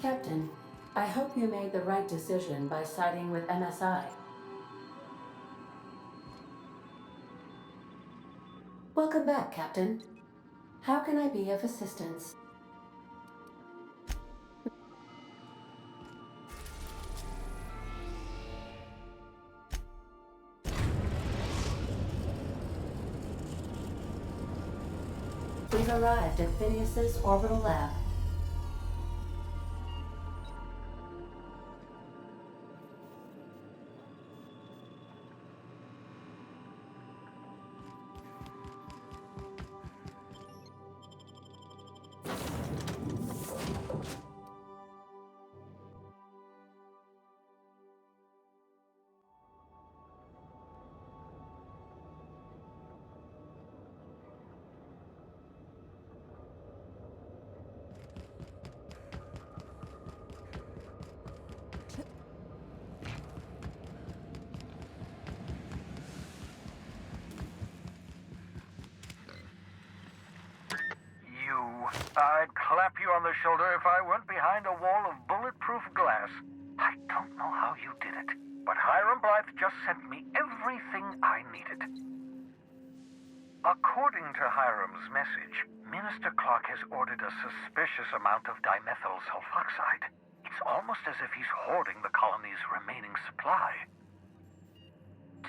Captain, I hope you made the right decision by siding with MSI. Welcome back, Captain. How can I be of assistance? We've arrived at Phineas's orbital lab. I'd clap you on the shoulder if I weren't behind a wall of bulletproof glass. I don't know how you did it, but Hiram Blythe just sent me everything I needed. According to Hiram's message, Minister Clark has ordered a suspicious amount of dimethyl sulfoxide. It's almost as if he's hoarding the colony's remaining supply.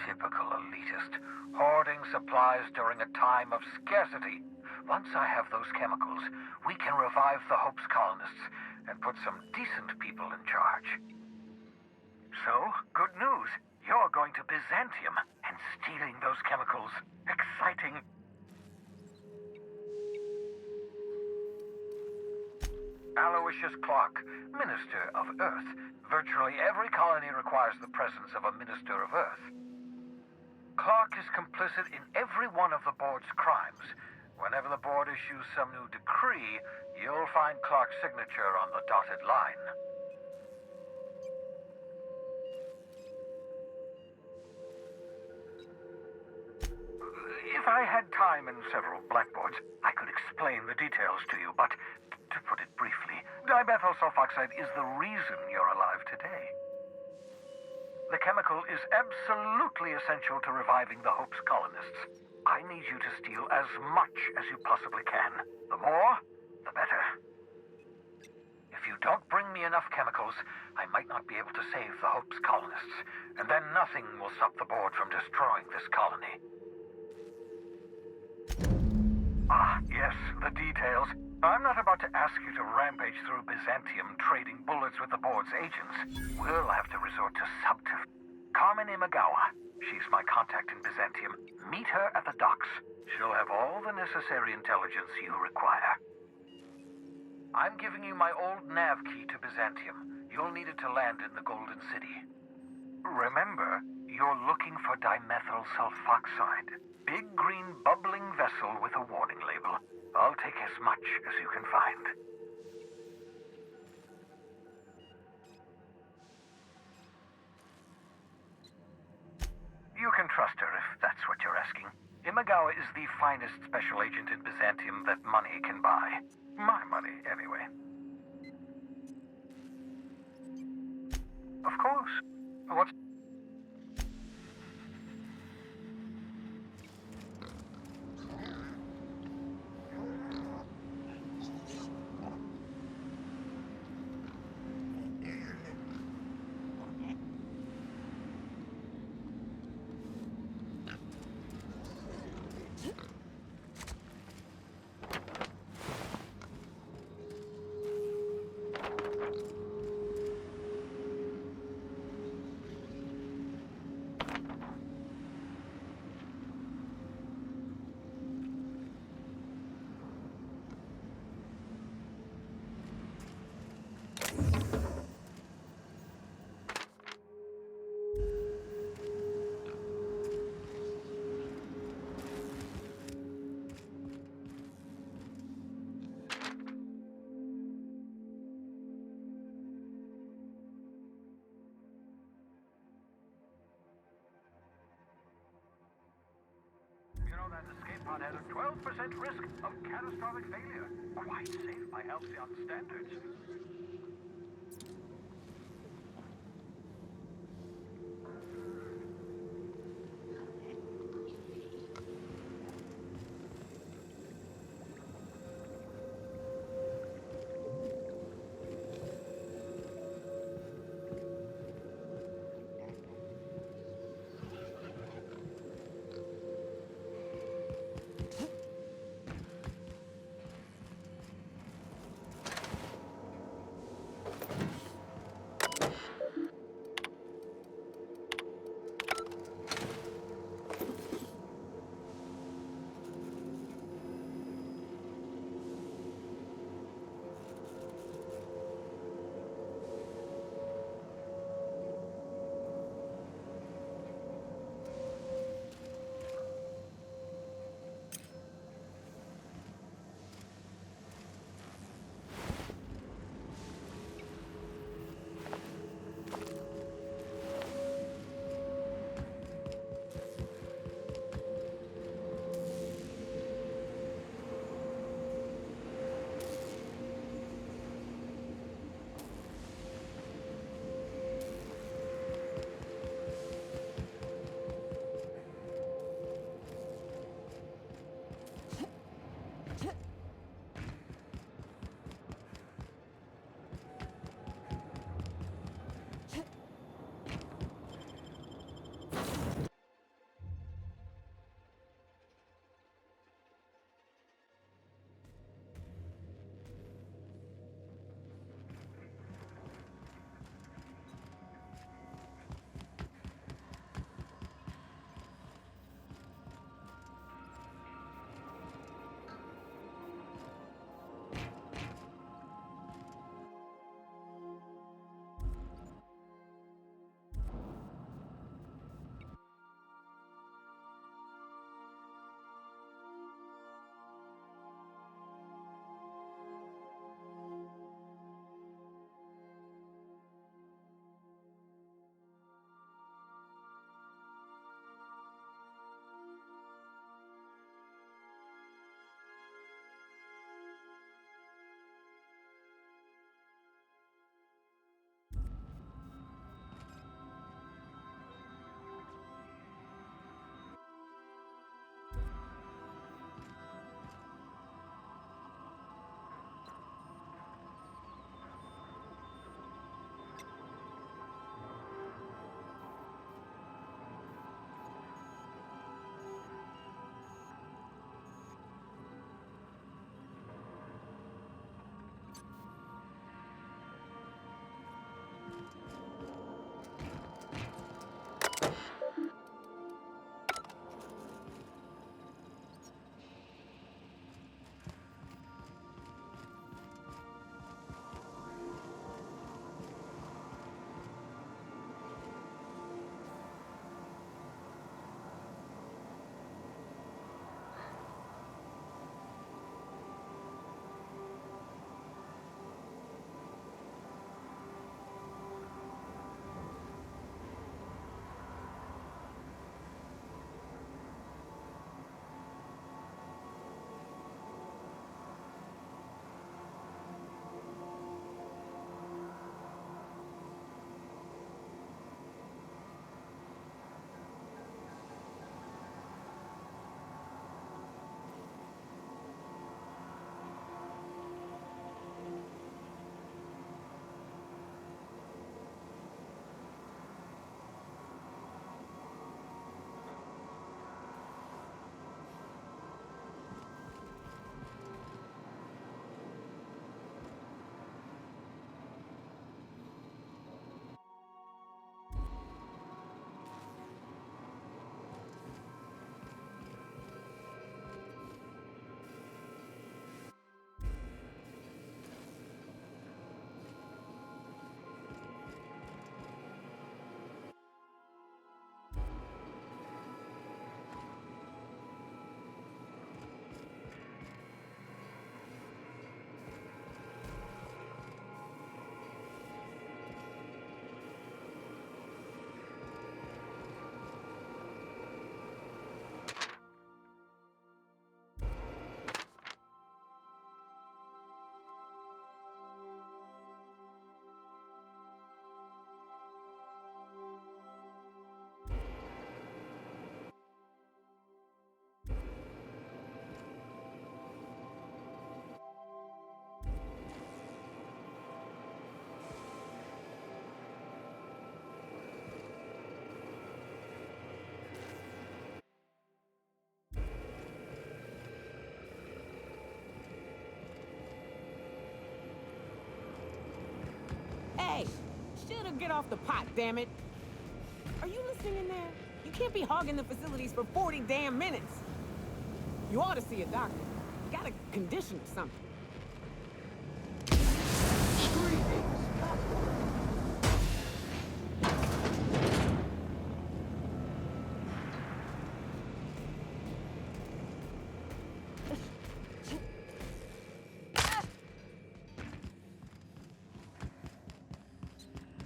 Typical elitist, hoarding supplies during a time of scarcity. Once I have those chemicals, we can revive the Hope's colonists and put some decent people in charge. So, good news. You're going to Byzantium and stealing those chemicals. Exciting. Aloysius Clark, Minister of Earth. Virtually every colony requires the presence of a Minister of Earth. Clark is complicit in every one of the board's crimes. Whenever the board issues some new decree, you'll find Clark's signature on the dotted line. If I had time and several blackboards, I could explain the details to you, but to put it briefly, dimethyl sulfoxide is the reason you're alive today. The chemical is absolutely essential to reviving the Hope's colonists. I need you to steal as much as you possibly can. The more, the better. If you don't bring me enough chemicals, I might not be able to save the Hope's colonists, and then nothing will stop the board from destroying this colony. Ah, yes, the details. I'm not about to ask you to rampage through Byzantium trading bullets with the board's agents. We'll have to resort to subterfuge. Carmen Imagawa. She's my contact in Byzantium. Meet her at the docks. She'll have all the necessary intelligence you require. I'm giving you my old nav key to Byzantium. You'll need it to land in the Golden City. Remember, you're looking for dimethyl sulfoxide. Big green bubbling vessel with a warning label. I'll take as much as you can find. You can trust her if that's what you're asking. Imagawa is the finest special agent in Byzantium that money can buy. My money, anyway. Of course. What's... You know that escape pod had a 12% risk of catastrophic failure. Quite safe by Halcyon standards. Should've get off the pot, damn it. Are you listening in there? You can't be hogging the facilities for 40 damn minutes. You ought to see a doctor. Got a condition or something.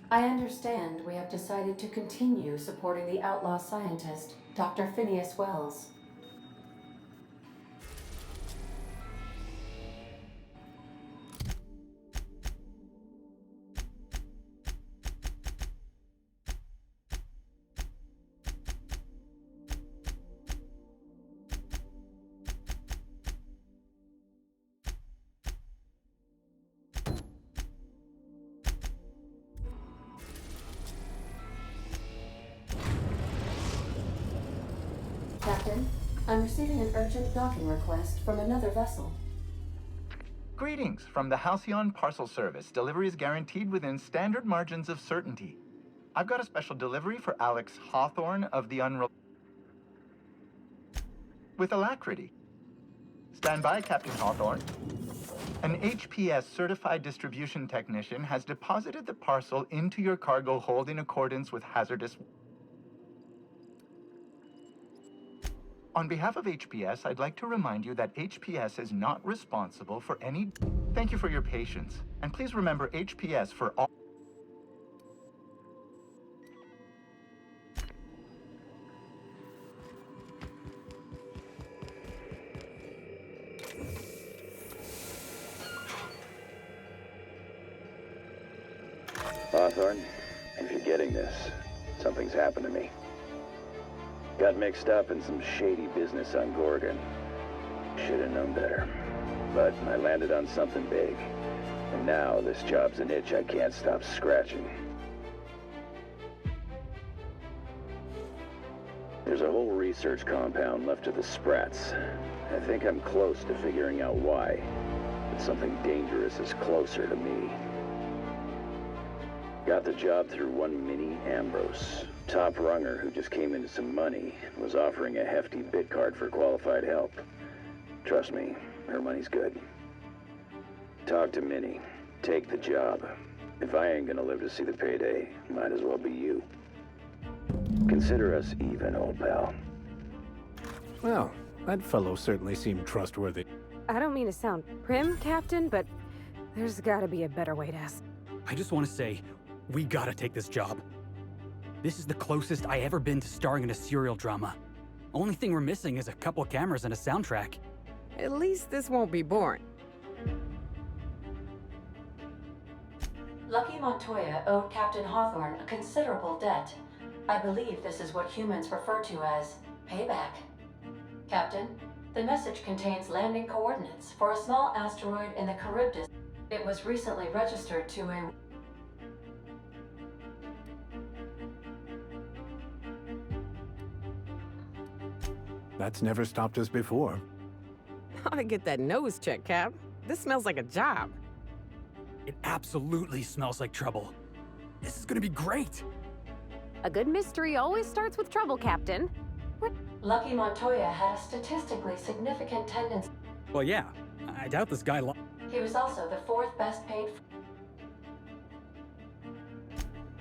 I understand we have decided to continue supporting the outlaw scientist, Dr. Phineas Wells. Captain, I'm receiving an urgent docking request from another vessel. Greetings from the Halcyon Parcel Service. Delivery is guaranteed within standard margins of certainty. I've got a special delivery for Alex Hawthorne of the with alacrity. Stand by, Captain Hawthorne. An HPS certified distribution technician has deposited the parcel into your cargo hold in accordance with hazardous. On behalf of HPS, I'd like to remind you that HPS is not responsible for any... Thank you for your patience. And please remember HPS for all... Hawthorne, if you're getting this, something's happened to me. Got mixed up in some shady business on Gorgon. Should've known better. But I landed on something big. And now this job's an itch I can't stop scratching. There's a whole research compound left to the Sprats. I think I'm close to figuring out why. But something dangerous is closer to me. Got the job through one Minnie Ambrose. Top runger who just came into some money, was offering a hefty bid card for qualified help. Trust me, her money's good. Talk to Minnie. Take the job. If I ain't gonna live to see the payday, might as well be you. Consider us even, old pal. Well, that fellow certainly seemed trustworthy. I don't mean to sound prim, Captain, but there's gotta be a better way to ask. I just want to say, we gotta take this job. This is the closest I ever been to starring in a serial drama. Only thing we're missing is a couple of cameras and a soundtrack. At least this won't be boring. Lucky Montoya owed Captain Hawthorne a considerable debt. I believe this is what humans refer to as payback. Captain, the message contains landing coordinates for a small asteroid in the Charybdis. It was recently registered to a... That's never stopped us before. Ought to get that nose checked, Cap. This smells like a job. It absolutely smells like trouble. This is gonna be great. A good mystery always starts with trouble, Captain. Lucky Montoya had a statistically significant tendency. Well, yeah. I doubt this guy He was also the fourth best paid.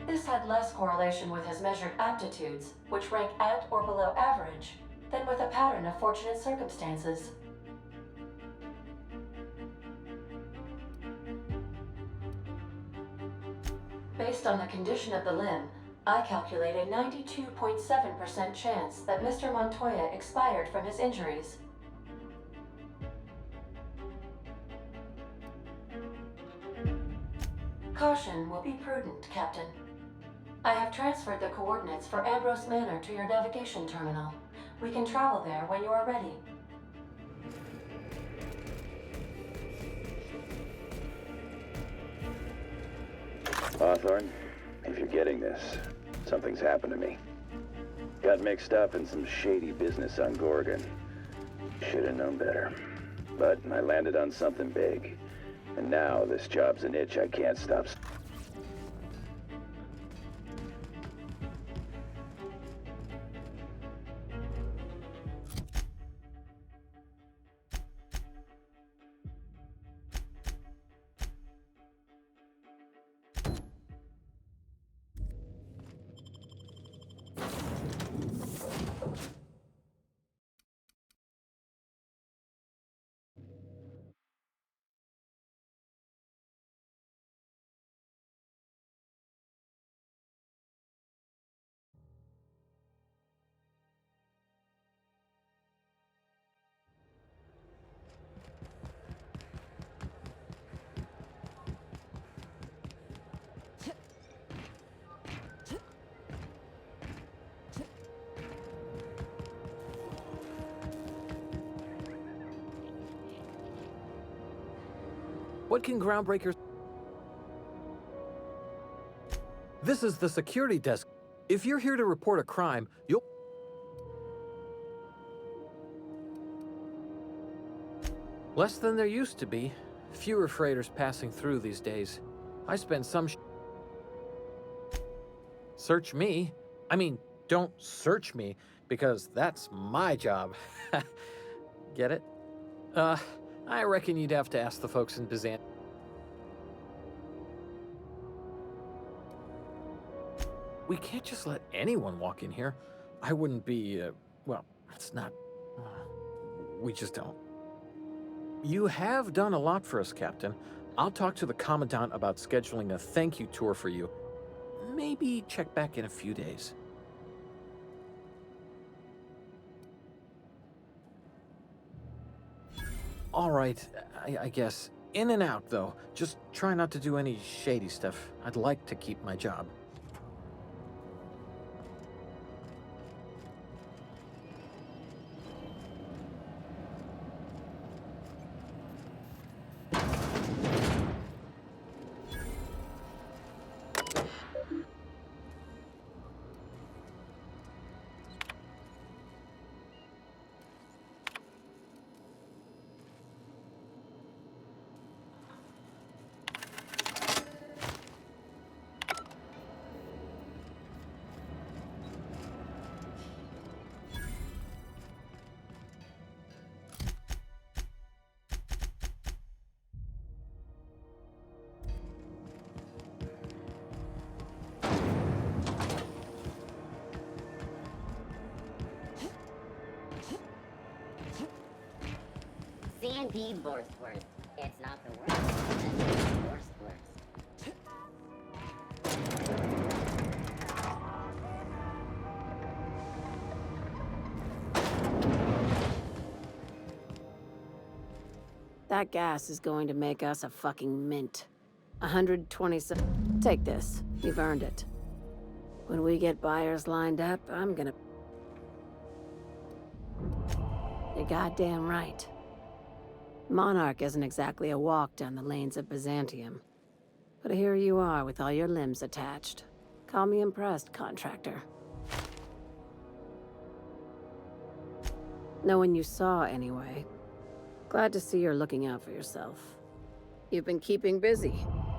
This had less correlation with his measured aptitudes, which rank at or below average, than with a pattern of fortunate circumstances. Based on the condition of the limb, I calculate a 92.7% chance that Mr. Montoya expired from his injuries. Caution will be prudent, Captain. I have transferred the coordinates for Ambrose Manor to your navigation terminal. We can travel there when you are ready. Hawthorne, if you're getting this, something's happened to me. Got mixed up in some shady business on Gorgon. Should've known better. But I landed on something big. And now this job's an itch I can't stop. What can groundbreakers... This is the security desk. If you're here to report a crime, you'll... Less than there used to be. Fewer freighters passing through these days. I spend some... Search me? I mean, don't search me, because that's my job. Get it? I reckon you'd have to ask the folks in Byzantium. We can't just let anyone walk in here. I wouldn't be, well, it's not... we just don't. You have done a lot for us, Captain. I'll talk to the Commandant about scheduling a thank you tour for you. Maybe check back in a few days. All right, I guess. In and out, though. Just try not to do any shady stuff. I'd like to keep my job. Sandy Borsworth. It's not the worst, it's the worst worst. That gas is going to make us a fucking mint. 127. Take this. You've earned it. When we get buyers lined up, I'm gonna... You're goddamn right. Monarch isn't exactly a walk down the lanes of Byzantium. But here you are with all your limbs attached. Call me impressed, contractor. No one you saw, anyway. Glad to see you're looking out for yourself. You've been keeping busy.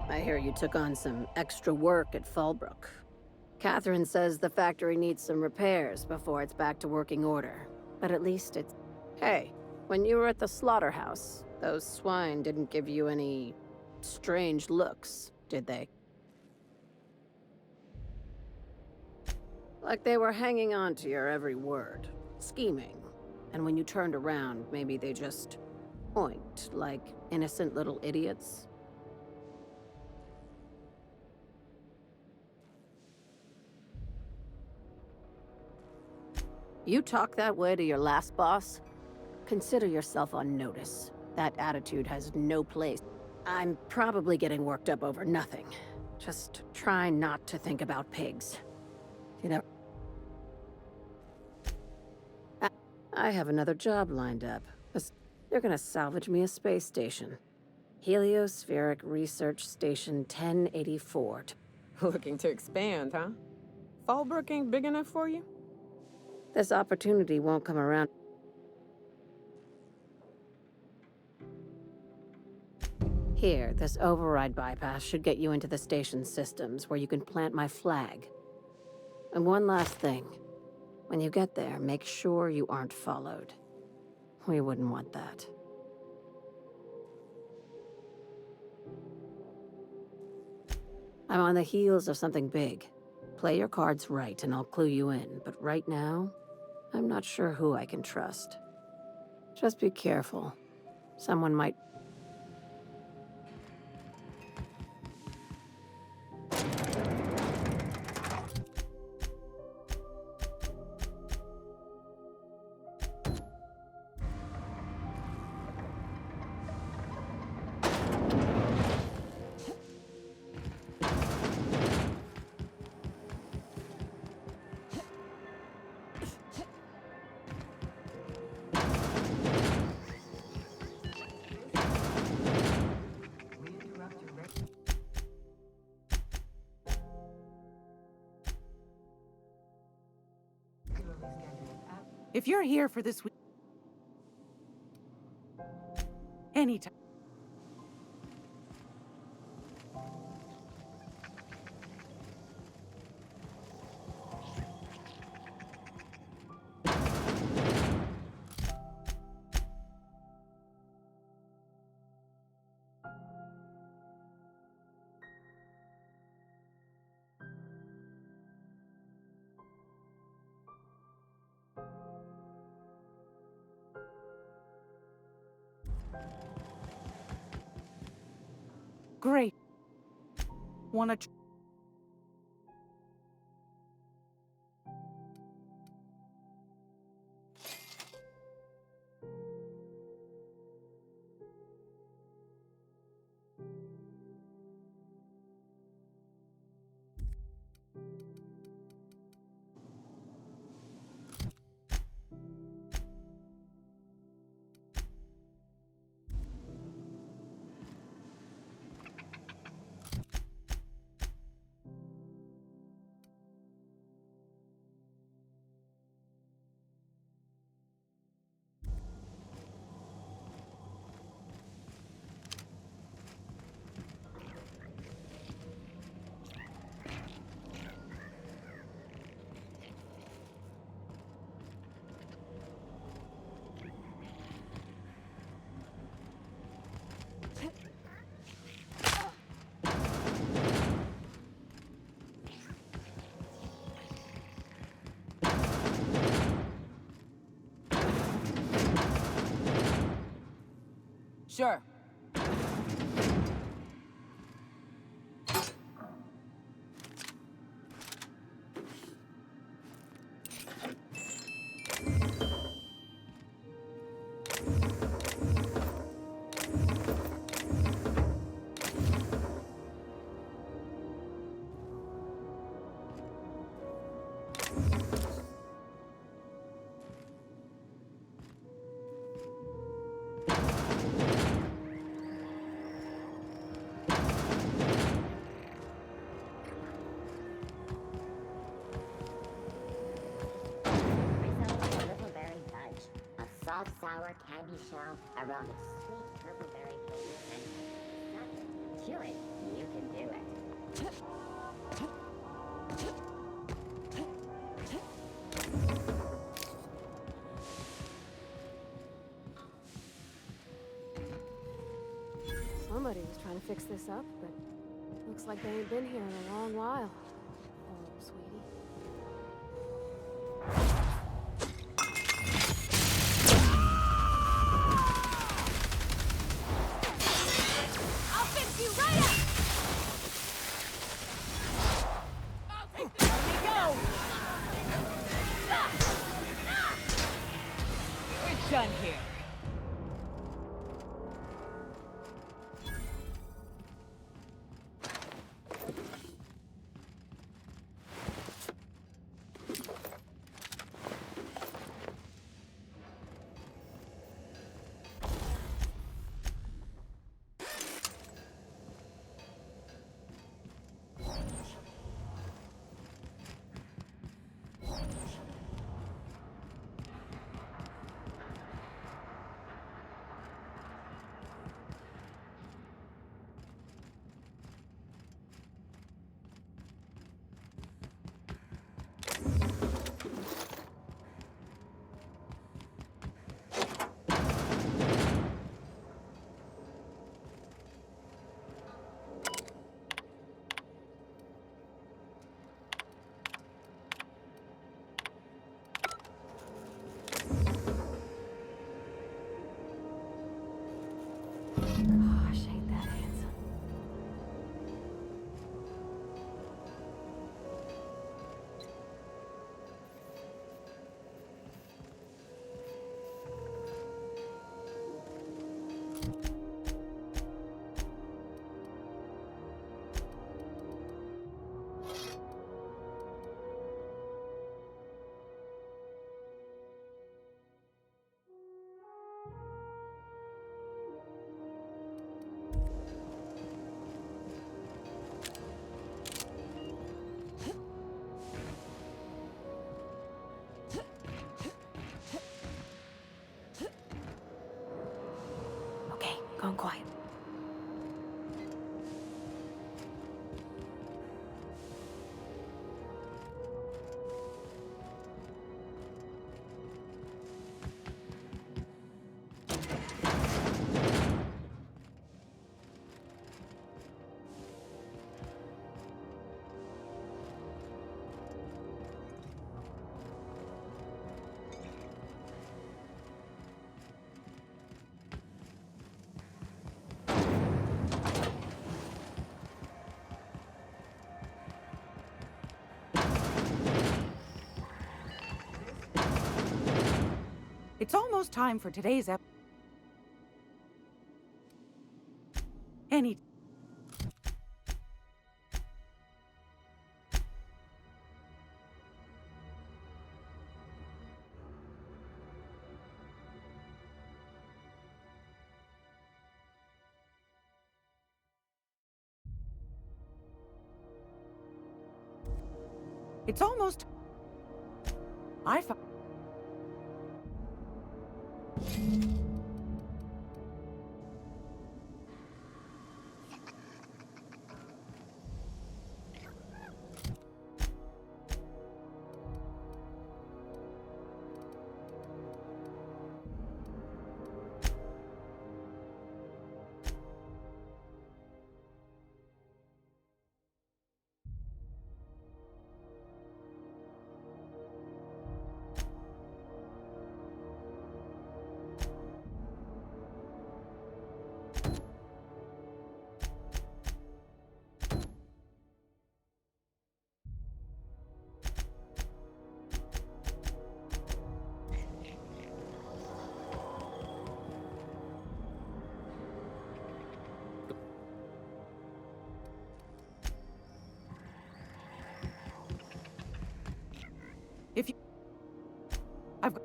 I hear you took on some extra work at Fallbrook. Catherine says the factory needs some repairs before it's back to working order. But at least it's... Hey, when you were at the slaughterhouse, those swine didn't give you any strange looks, did they? Like they were hanging on to your every word, scheming. And when you turned around, maybe they just point like innocent little idiots. You talk that way to your last boss? Consider yourself on notice. That attitude has no place. I'm probably getting worked up over nothing. Just try not to think about pigs. You know... I have another job lined up. They're gonna salvage me a space station. Heliospheric Research Station 1084. Looking to expand, huh? Fallbrook ain't big enough for you? This opportunity won't come around. Here, this override bypass should get you into the station's systems where you can plant my flag. And one last thing. When you get there, make sure you aren't followed. We wouldn't want that. I'm on the heels of something big. Play your cards right and I'll clue you in, but right now, I'm not sure who I can trust. Just be careful. Someone might... If you're here for this week, anytime. Great. Wanna Sure. Soft, sour candy shell around a sweet purple berry and chew it. You can do it. Somebody was trying to fix this up, but looks like they ain't been here in a long while. Oh, sweetie. Done here. It's almost time for today's Any... It's almost... I found... If you... I've got...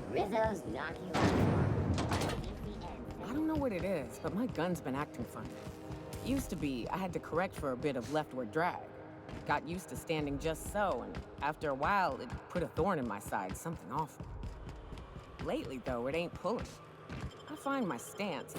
Rizzo's knock you out. I don't know what it is, but my gun's been acting funny. Used to be, I had to correct for a bit of leftward drag. Got used to standing just so, and after a while, it put a thorn in my side, something awful. Lately, though, it ain't pulling. I find my stance.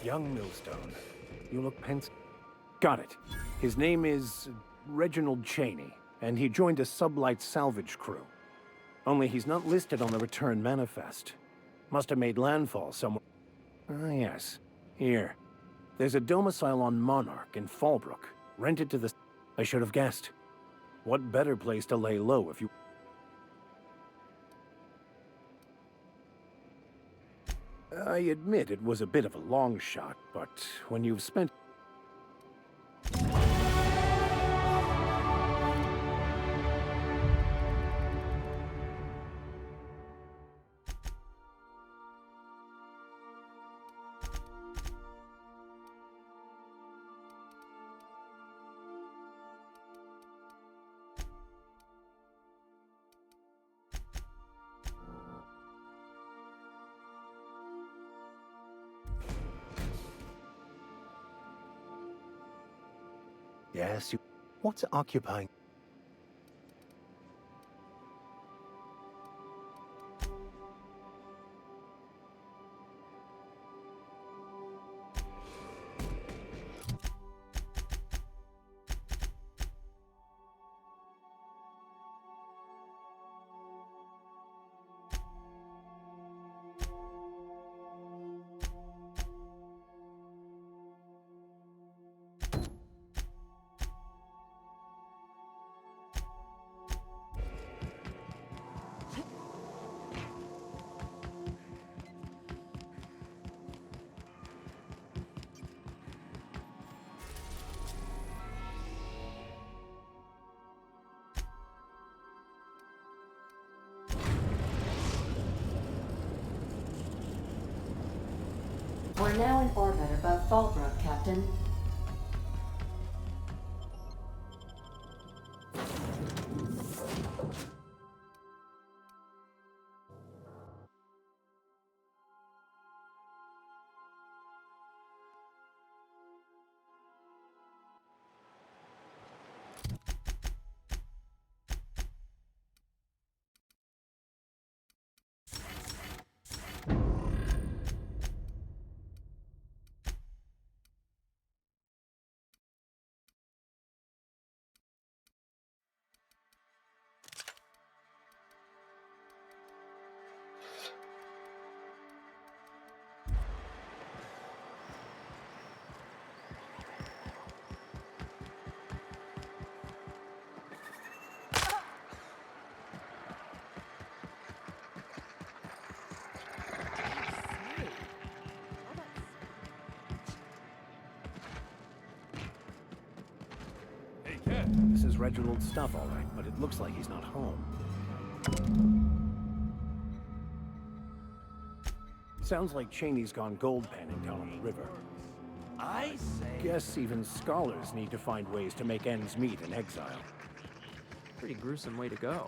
Young Millstone. You look pensive. Got it. His name is Reginald Cheney, and he joined a sublight salvage crew. Only he's not listed on the return manifest. Must have made landfall somewhere. Ah, yes. Here. There's a domicile on Monarch in Fallbrook, rented to the... I should have guessed. What better place to lay low if you... I admit it was a bit of a long shot, but when you've spent... Yes, you... What's occupying... are now in orbit above Fallbrook, Captain. This is Reginald's stuff, all right, but it looks like he's not home. Sounds like Cheney's gone gold panning down on the river. I say... Guess even scholars need to find ways to make ends meet in exile. Pretty gruesome way to go.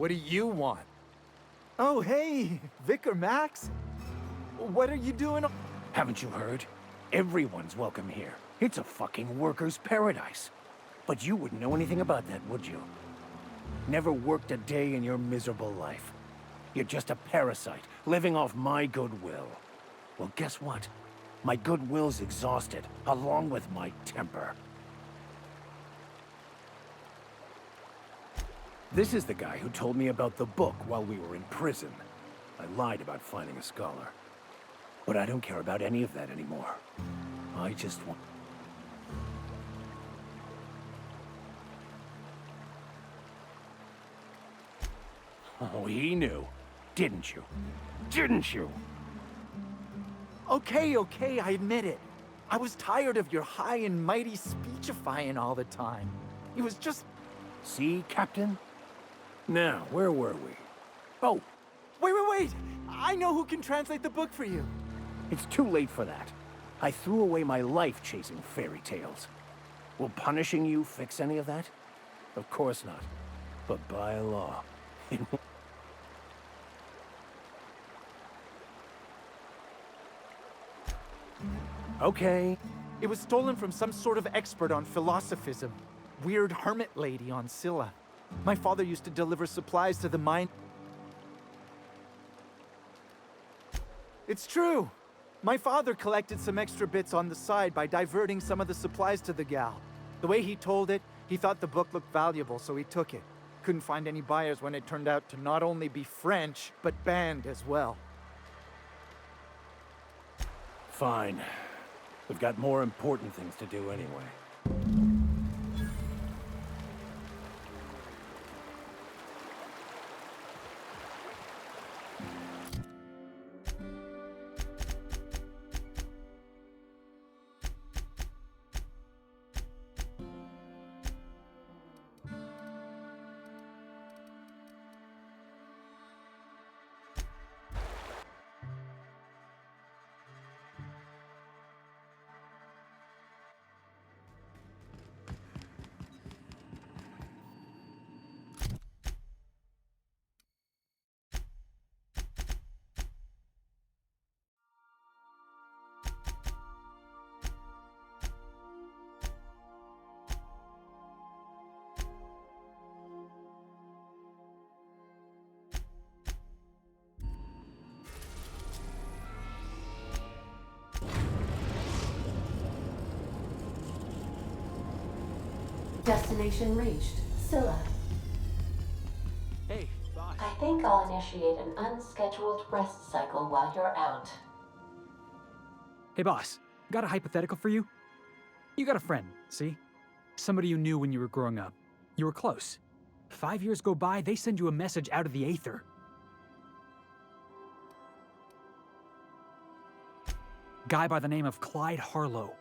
What do you want? Oh, hey, Vicar Max. What are you doing? Haven't you heard? Everyone's welcome here. It's a fucking worker's paradise. But you wouldn't know anything about that, would you? Never worked a day in your miserable life. You're just a parasite, living off my goodwill. Well, guess what? My goodwill's exhausted, along with my temper. This is the guy who told me about the book while we were in prison. I lied about finding a scholar. But I don't care about any of that anymore. I just want... Oh, he knew. Didn't you? Didn't you? Okay, I admit it. I was tired of your high and mighty speechifying all the time. It was just... See, Captain? Now, where were we? Oh, Wait! I know who can translate the book for you. it's too late for that. I threw away my life chasing fairy tales. Will punishing you fix any of that? Of course not. But by law, it won't. Okay. It was stolen from some sort of expert on philosophism. Weird hermit lady on Scylla. My father used to deliver supplies to the mine. It's true. My father collected some extra bits on the side by diverting some of the supplies to the gal. The way he told it, he thought the book looked valuable, so he took it. Couldn't find any buyers when it turned out to not only be French, but banned as well. Fine. We've got more important things to do anyway. Destination reached. Scylla. Hey, bye. I think I'll initiate an unscheduled rest cycle while you're out. Hey boss, got a hypothetical for you? You got a friend, see? Somebody you knew when you were growing up. You were close. 5 years go by, they send you a message out of the aether. Guy by the name of Clyde Harlow.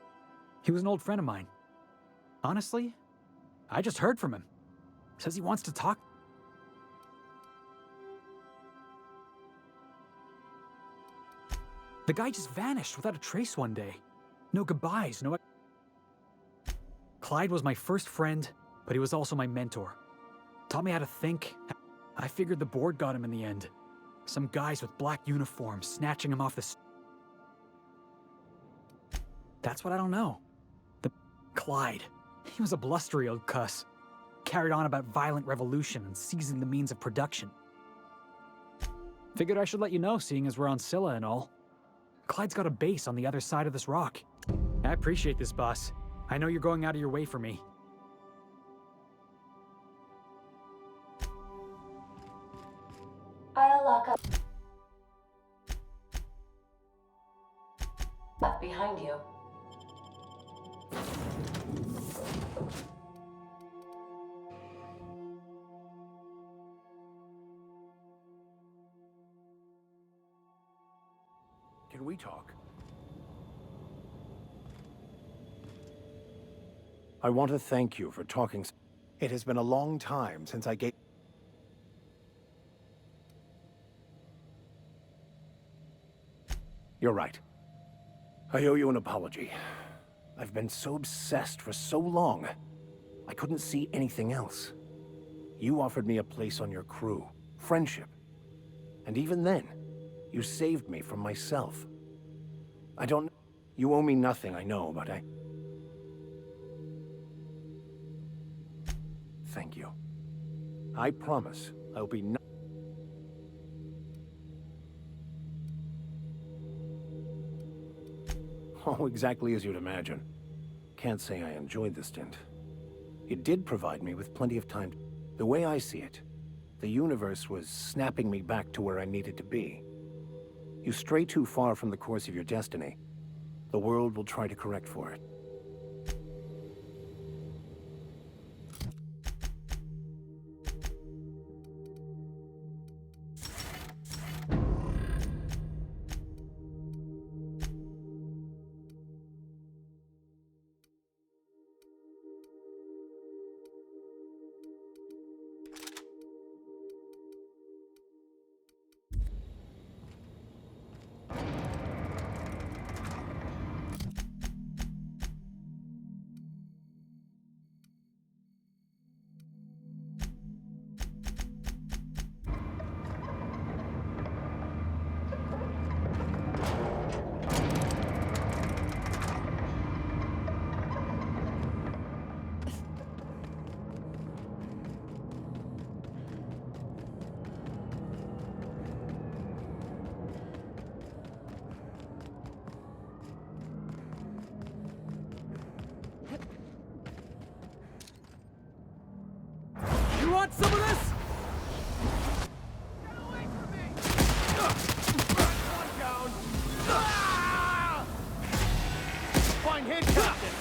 He was an old friend of mine. Honestly, I just heard from him. Says he wants to talk. The guy just vanished without a trace one day. No goodbyes, no... Clyde was my first friend, but he was also my mentor. Taught me how to think. I figured the board got him in the end. Some guys with black uniforms snatching him off the... That's what I don't know. Clyde. He was a blustery old cuss. Carried on about violent revolution and seizing the means of production. Figured I should let you know, seeing as we're on Scylla and all. Clyde's got a base on the other side of this rock. I appreciate this, boss. I know you're going out of your way for me. I'll lock up behind you. Can we talk? I want to thank you for talking. It has been a long time since I gave... You're right. I owe you an apology. I've been so obsessed for so long. I couldn't see anything else. You offered me a place on your crew, friendship. And even then, you saved me from myself. I don't... You owe me nothing, I know, but I... Thank you. I promise I'll be no... Oh, exactly as you'd imagine. Can't say I enjoyed the stint. It did provide me with plenty of time. The way I see it, the universe was snapping me back to where I needed to be. You stray too far from the course of your destiny, the world will try to correct for it. You want some of this? Get away from me! One down! Ah! Fine hit, Captain!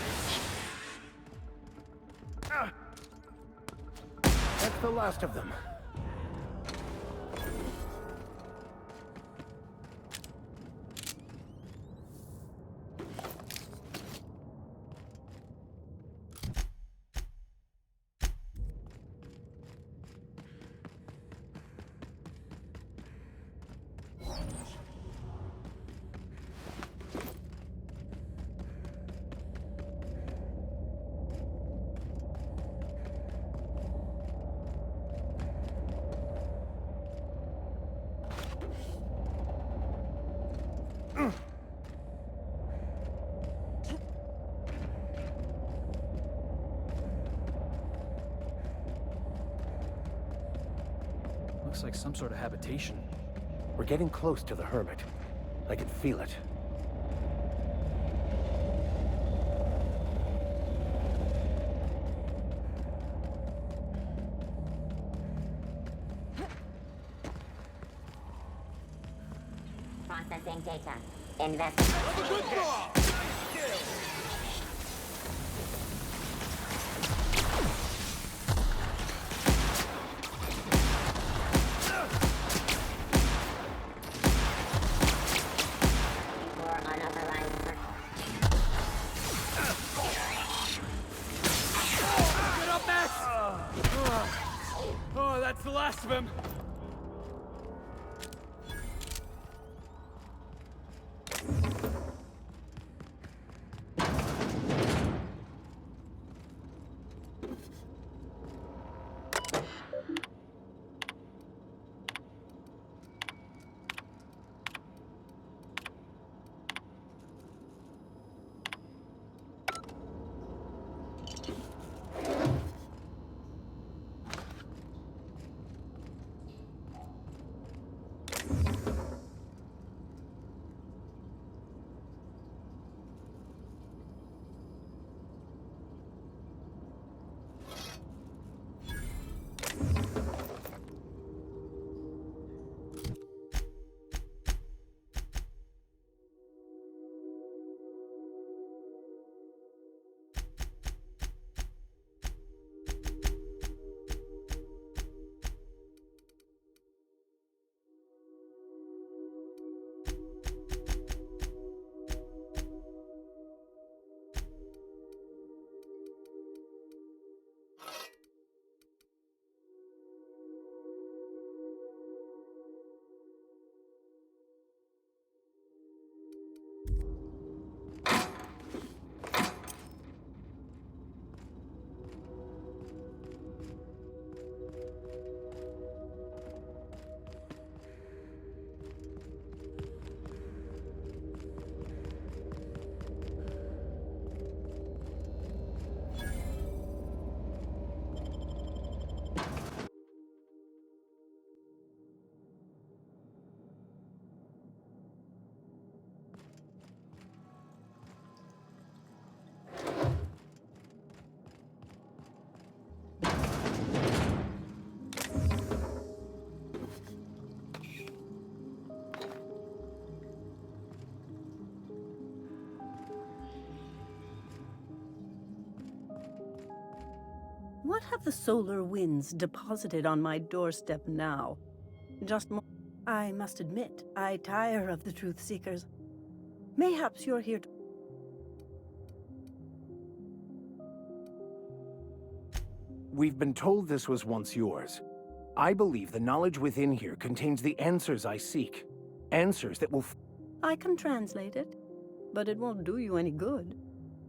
That's the last of them. Looks like some sort of habitation. We're getting close to the Hermit. I can feel it. Processing data. Investigate. For unauthorized purpose. Get up, Max! Oh, that's the last of him. What have the solar winds deposited on my doorstep now? Just more. I must admit, I tire of the truth seekers. Mayhaps you're here to... We've been told this was once yours. I believe the knowledge within here contains the answers I seek. Answers that will... I can translate it, but it won't do you any good.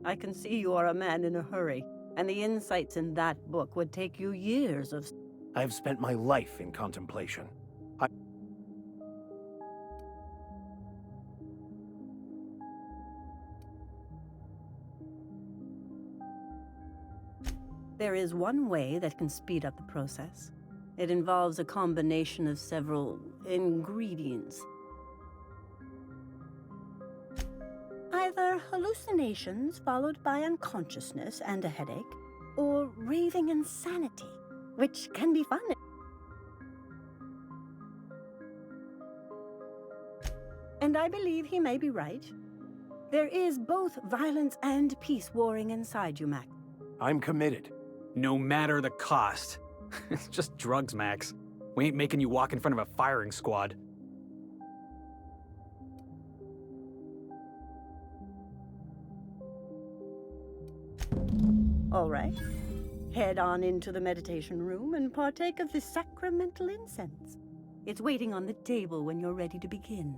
I can see you are a man in a hurry, and the insights in that book would take you years of... I've spent my life in contemplation. There is one way that can speed up the process. It involves a combination of several ingredients. Either hallucinations followed by unconsciousness and a headache, or raving insanity, which can be fun. And I believe he may be right. There is both violence and peace warring inside you, Max. I'm committed. No matter the cost. It's just drugs, Max. We ain't making you walk in front of a firing squad. All right. Head on into the meditation room and partake of the sacramental incense. It's waiting on the table when you're ready to begin.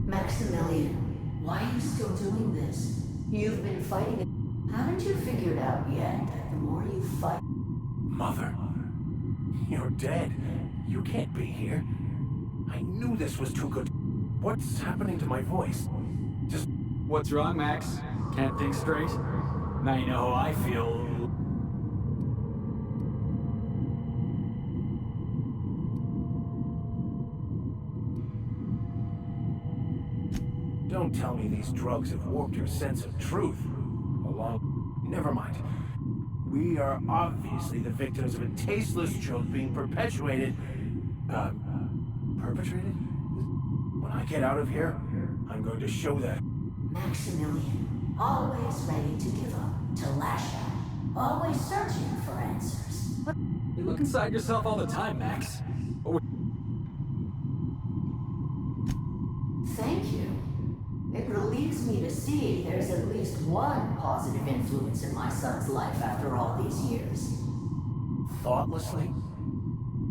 Maximilian, why are you still doing this? You've been fighting it. Haven't you figured out yet that the more you fight... Mother, you're dead. You can't be here. I knew this was too good. What's happening to my voice? Just What's wrong, Max? Can't think straight? Now you know how I feel. Don't tell me these drugs have warped your sense of truth. Never mind. We are obviously the victims of a tasteless joke being perpetuated. Perpetrated? When I get out of here, I'm going to show that. Maximilian, always ready to give up, to lash out, always searching for answers. You look inside yourself all the time, Max. Thank you. It relieves me to see there's at least one positive influence in my son's life after all these years. Thoughtlessly?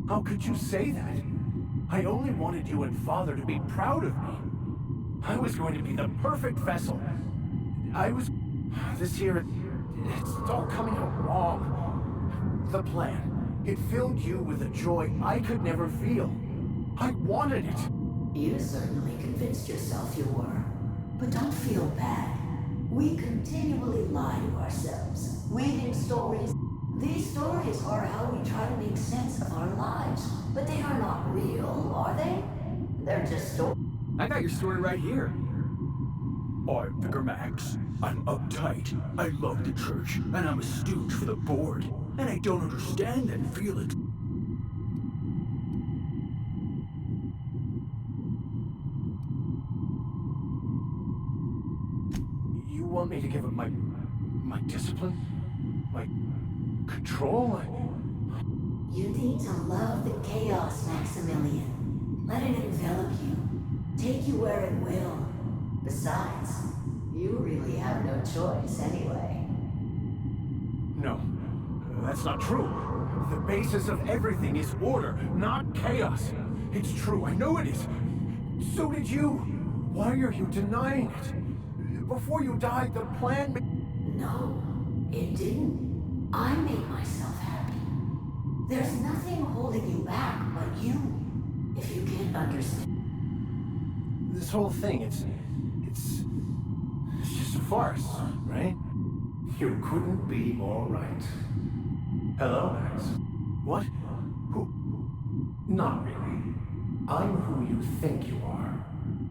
How could you say that? I only wanted you and Father to be proud of me. I was going to be the perfect vessel. This year, it's all coming out wrong. The plan, it filled you with a joy I could never feel. I wanted it. You certainly convinced yourself you were. But don't feel bad. We continually lie to ourselves, weaving stories. These stories are how we try to make sense of our lives. But they are not real, are they? They're just stories. I got your story right here. I'm Vicar Max. I'm uptight. I love the church, and I'm a stooge for the board. And I don't understand and feel it. You want me to give up my discipline? My control? You need to love the chaos, Maximilian. Let it envelop you. Take you where it will. Besides, you really have no choice anyway. No, that's not true. The basis of everything is order, not chaos. It's true, I know it is. So did you. Why are you denying it? Before you died, the plan... No, it didn't. I made myself happy. There's nothing holding you back but you, if you can't understand. This whole thing, it's just a farce, right? You couldn't be more right. Hello, Max. What? Who? Not really. I'm who you think you are.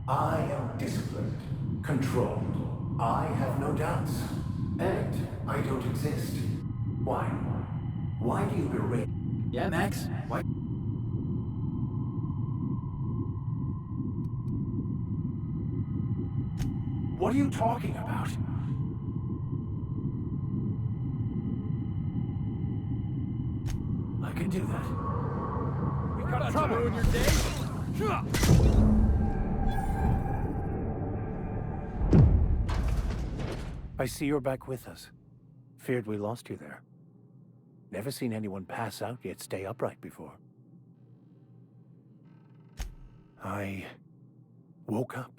I am disciplined, controlled. I have no doubts. And I don't exist. Why? Why do you berate? Yeah, Max? Why? What are you talking about? I can do that. We got trouble. To ruin your day? I see you're back with us. Feared we lost you there. Never seen anyone pass out yet stay upright before. I woke up.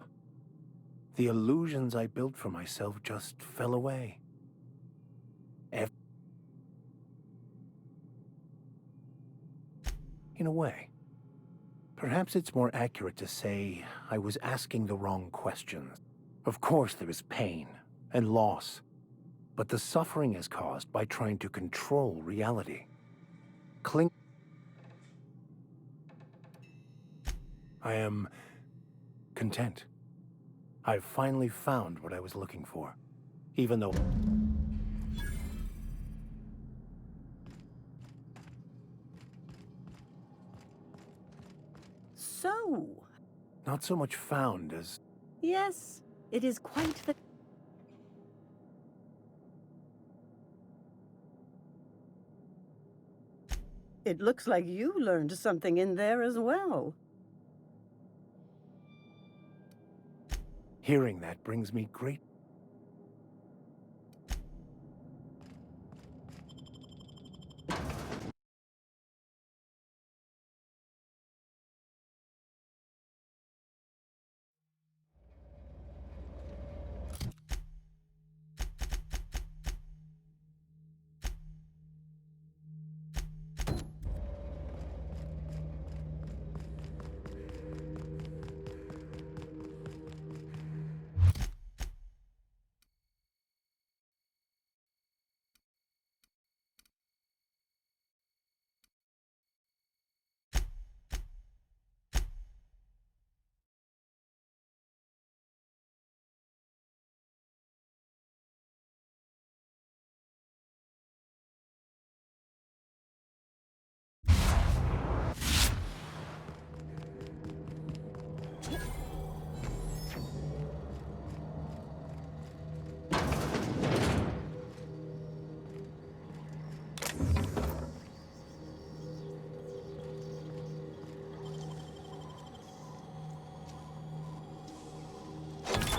The illusions I built for myself just fell away. In a way. Perhaps it's more accurate to say I was asking the wrong questions. Of course there is pain and loss, but the suffering is caused by trying to control reality. I am content. I've finally found what I was looking for, even though... So... Not so much found as... Yes, it is quite the... It looks like you learned something in there as well. Hearing that brings me great...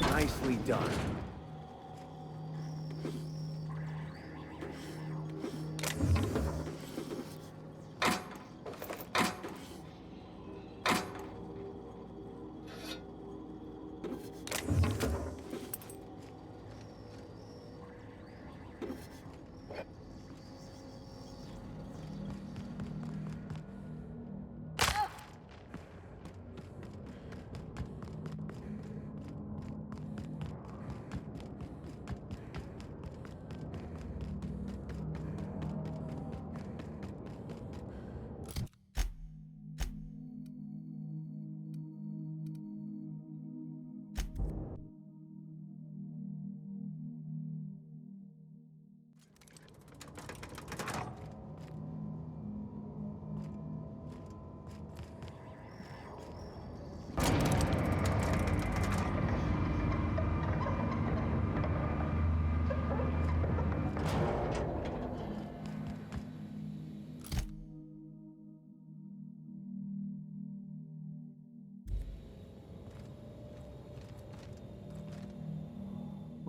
Nicely done.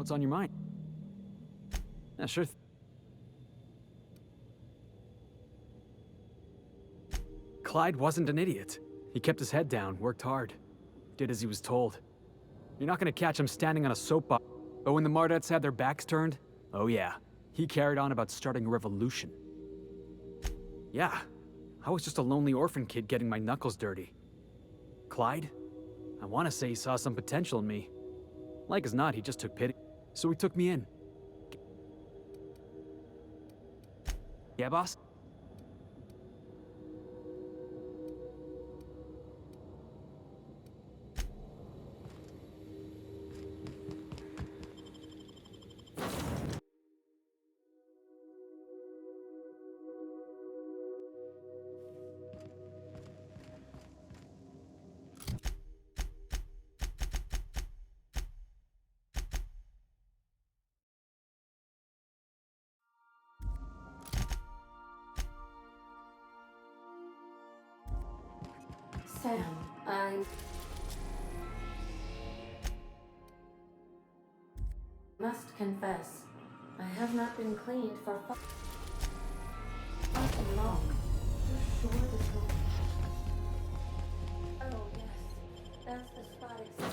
What's on your mind? Yeah, sure. Clyde wasn't an idiot. He kept his head down, worked hard, did as he was told. You're not gonna catch him standing on a soapbox. But when the Mardettes had their backs turned, oh yeah, he carried on about starting a revolution. Yeah, I was just a lonely orphan kid getting my knuckles dirty. Clyde? I want to say he saw some potential in me. Like as not, he just took pity. So he took me in. Yeah, boss? Sam, I must confess, I have not been cleaned for far too long. You're sure this will... Oh, yes. That's the spot exactly.